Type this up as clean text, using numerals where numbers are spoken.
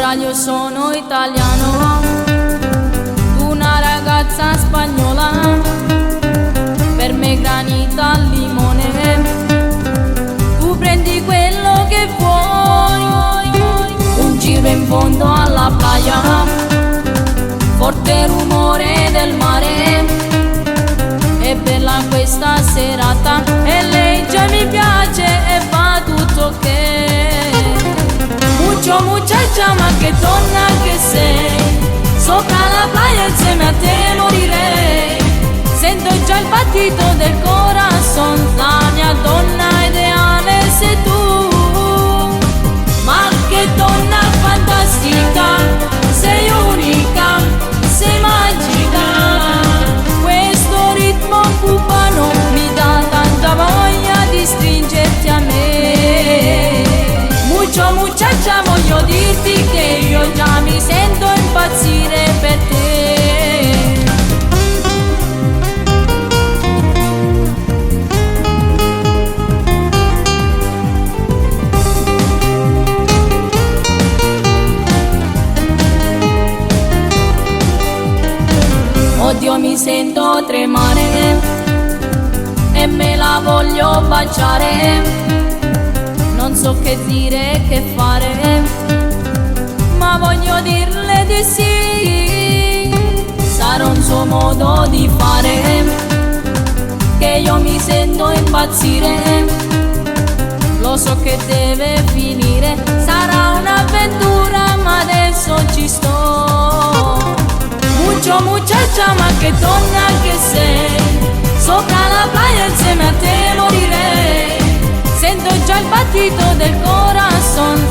Ora io sono italiano, tu una ragazza spagnola, per me granita al limone, tu prendi quello che vuoi, un giro in fondo alla playa, forte rumore del mare, è bella questa serata e lei già mi piace e va tutto ok. Mucho muchacha, ma che donna che sei, sopra la playa insieme a te morirei, sento già il battito del corazon, la mia donna ideale sei tu. Ma che donna fantastica, sei unica, sei magica, questo ritmo cubano mi dà tanta voglia di stringerti a me. Mucho muchacha, voglio dirti che io già mi sento impazzire per te. Oddio, mi sento tremare e me la voglio baciare, non so che dire, che fare, ma voglio dirle di sì. Sarà un suo modo di fare che io mi sento impazzire, lo so che deve finire, sarà un'avventura ma adesso ci sto. Mucho muchacha, ma che donna che sei, sopra la playa insieme a te morirei, sento già il battito del corazon,